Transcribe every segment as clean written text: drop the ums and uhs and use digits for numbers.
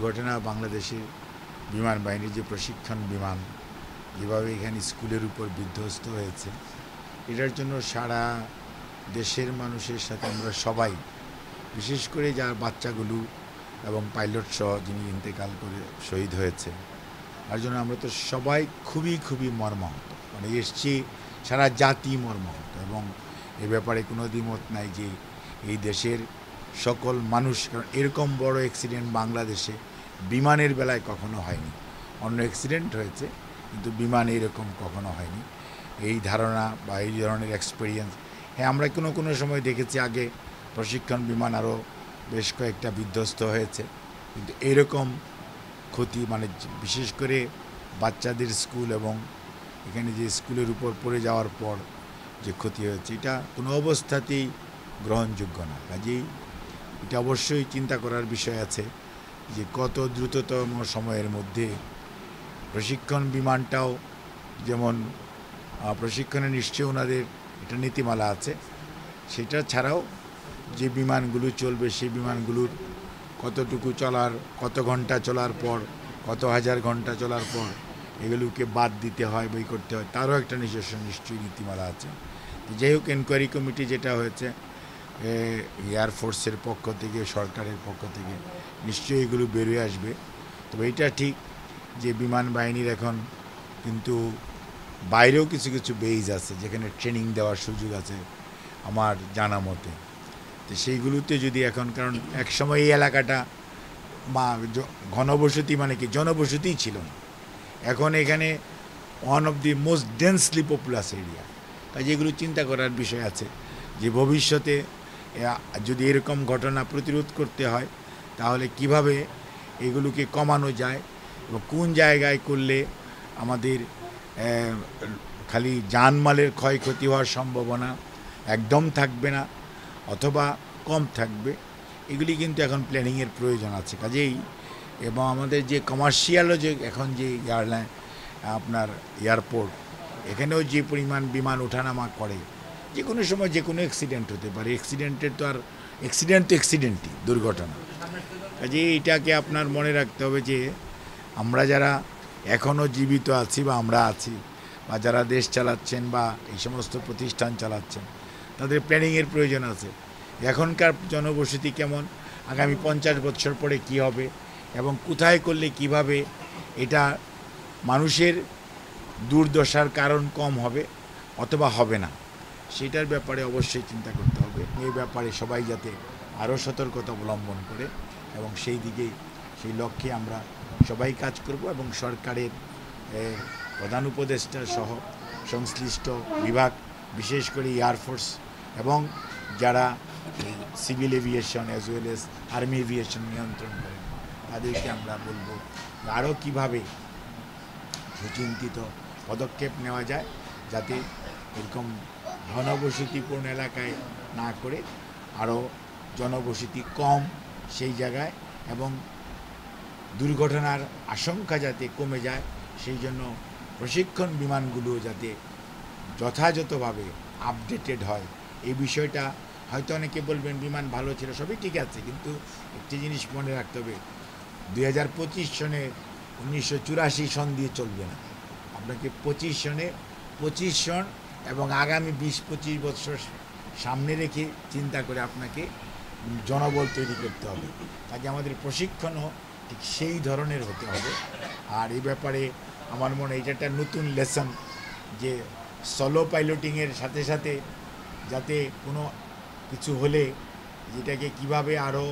ঘটনা বাংলাদেশের বিমান বাহিনীর যে প্রশিক্ষণ বিমান যেভাবে এখানে স্কুলের উপর বিধ্বস্ত হয়েছে, এটার জন্য সারা দেশের মানুষের সাথে আমরা সবাই, বিশেষ করে যার বাচ্চাগুলো এবং পাইলট সহ যিনি ইন্তেকাল করে শহীদ হয়েছে, তার জন্য আমরা তো সবাই খুবই মর্মাহত, মানে এসছি সারা জাতি মর্মাহত। এবং এ ব্যাপারে কোনো দ্বিমত নাই যে এই দেশের সকল মানুষ, কারণ এরকম বড় অ্যাক্সিডেন্ট বাংলাদেশে বিমানের বেলায় কখনো হয়নি। অন্য অ্যাক্সিডেন্ট হয়েছে কিন্তু বিমান এরকম কখনো হয়নি। এই ধারণা বা এই ধরনের এক্সপিরিয়েন্স, হ্যাঁ, আমরা কোনো সময় দেখেছি আগে প্রশিক্ষণ বিমান আরও বেশ কয়েকটা বিধ্বস্ত হয়েছে, কিন্তু এরকম ক্ষতি, মানে বিশেষ করে বাচ্চাদের স্কুল এবং এখানে যে স্কুলের উপর পড়ে যাওয়ার পর যে ক্ষতি হয়েছে, এটা কোনো অবস্থাতেই গ্রহণযোগ্য না। কাজেই এটা অবশ্যই চিন্তা করার বিষয় আছে যে কত দ্রুততম সময়ের মধ্যে প্রশিক্ষণ বিমানটাও, যেমন প্রশিক্ষণে নিশ্চয়ই ওনাদের এটা নীতিমালা আছে, সেটা ছাড়াও যে বিমানগুলো চলবে সেই বিমানগুলোর কতটুকু চলার, কত ঘন্টা চলার পর, কত হাজার ঘন্টা চলার পর এগুলোকে বাদ দিতে হয়, বই করতে হয়, তারও একটা নিজস্ব নিশ্চয়ই নীতিমালা আছে। যাই হোক, এনকোয়ারি কমিটি যেটা হয়েছে এয়ারফোর্সের পক্ষ থেকে, সরকারের পক্ষ থেকে নিশ্চয়ই এগুলো বেরিয়ে আসবে। তবে এটা ঠিক যে বিমান বাহিনীর এখন কিন্তু বাইরেও কিছু বেইজ আছে যেখানে ট্রেনিং দেওয়ার সুযোগ আছে আমার জানা মতে। তো সেইগুলোতে যদি এখন, কারণ একসময় এই এলাকাটা বা ঘনবসতি, মানে কি জনবসতিই ছিল না, এখন এখানে one of the most densely populous area. কাজে এগুলো চিন্তা করার বিষয় আছে যে ভবিষ্যতে যদি এরকম ঘটনা প্রতিরোধ করতে হয় তাহলে কিভাবে এগুলোকে কমানো যায় এবং কোন জায়গায় করলে আমাদের খালি জানমালের ক্ষয়ক্ষতি হওয়ার সম্ভাবনা একদম থাকবে না অথবা কম থাকবে, এগুলি কিন্তু এখন প্ল্যানিংয়ের প্রয়োজন আছে। কাজেই এবং আমাদের যে কমার্শিয়ালও যে এখন যে এয়ারলাইন, আপনার এয়ারপোর্ট, এখানেও যে পরিমাণ বিমান ওঠানামা করে, যে কোনো সময় যে কোনো অ্যাক্সিডেন্ট হতে পারে। অ্যাক্সিডেন্টের তো আর অ্যাক্সিডেন্টই দুর্ঘটনা। কাজেই এটাকে আপনার মনে রাখতে হবে যে আমরা যারা এখনও জীবিত আছি বা আমরা আছি, বা যারা দেশ চালাচ্ছেন বা এই সমস্ত প্রতিষ্ঠান চালাচ্ছেন, তাদের প্ল্যানিংয়ের প্রয়োজন আছে। এখনকার জনবসতি কেমন, আগামী 50 বছর পরে কি হবে এবং কোথায় করলে কিভাবে এটা মানুষের দুর্দশার কারণ কম হবে অথবা হবে না, সেটার ব্যাপারে অবশ্যই চিন্তা করতে হবে। এই ব্যাপারে সবাই যাতে আরও সতর্কতা অবলম্বন করে এবং সেই দিকেই, সেই লক্ষ্যে আমরা সবাই কাজ করব এবং সরকারের প্রধান উপদেষ্টা সহ সংশ্লিষ্ট বিভাগ, বিশেষ করে এয়ারফোর্স এবং যারা civil aviation as well as army aviation নিয়ন্ত্রণ করেন, তাদেরকে আমরা বলবো আরও কীভাবে সুচিন্তিত পদক্ষেপ নেওয়া যায় যাতে এরকম ঘনবসতিপূর্ণ এলাকায় না করে আরও জনবসতি কম সেই জায়গায় এবং দুর্ঘটনার আশঙ্কা যাতে কমে যায়, সেই জন্য প্রশিক্ষণ বিমানগুলো যাতে যথাযথভাবে আপডেটেড হয়। এই বিষয়টা হয়তো অনেকে বলবেন বিমান ভালো ছিল, সবই ঠিক আছে, কিন্তু একটি জিনিস মনে রাখতে হবে, 2025 সনে 1984 সন দিয়ে চলবে না। আপনাকে 25 সনে 25 সন এবং আগামী 20-25 বছর সামনে রেখে চিন্তা করে আপনাকে জনবল তৈরি করতে হবে। কাজে আমাদের প্রশিক্ষণও ঠিক সেই ধরনের হতে হবে। আর এই ব্যাপারে আমার মনে হয় এটা একটা নতুন লেসন যে সোলো পাইলটিংয়ের সাথে সাথে যাতে কোনো কিছু হলে যেটাকে কিভাবে আরও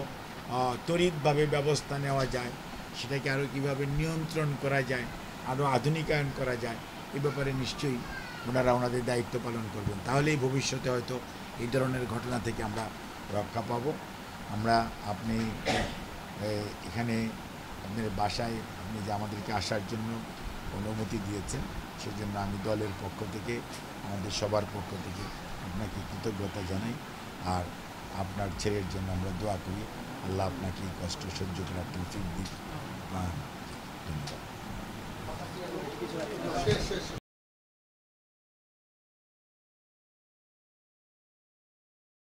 ত্বরিতভাবে ব্যবস্থা নেওয়া যায়, সেটাকে আরও কীভাবে নিয়ন্ত্রণ করা যায়, আরও আধুনিকায়ন করা যায়, এ ব্যাপারে নিশ্চয়ই ওনারা ওনাদের দায়িত্ব পালন করবেন। তাহলেই ভবিষ্যতে হয়তো এই ধরনের ঘটনা থেকে আমরা রক্ষা পাব। আপনি এখানে আপনার বাসায় আপনি যে আমাদেরকে আসার জন্য অনুমতি দিয়েছেন, সেজন্য আমি দলের পক্ষ থেকে, আমাদের সবার পক্ষ থেকে আপনাকে কৃতজ্ঞতা জানাই। আর আপনার ছেলের জন্য আমরা দোয়া করি, আল্লাহ আপনাকে এই কষ্ট সহ্য করার তৌফিক দিক। ধন্যবাদ।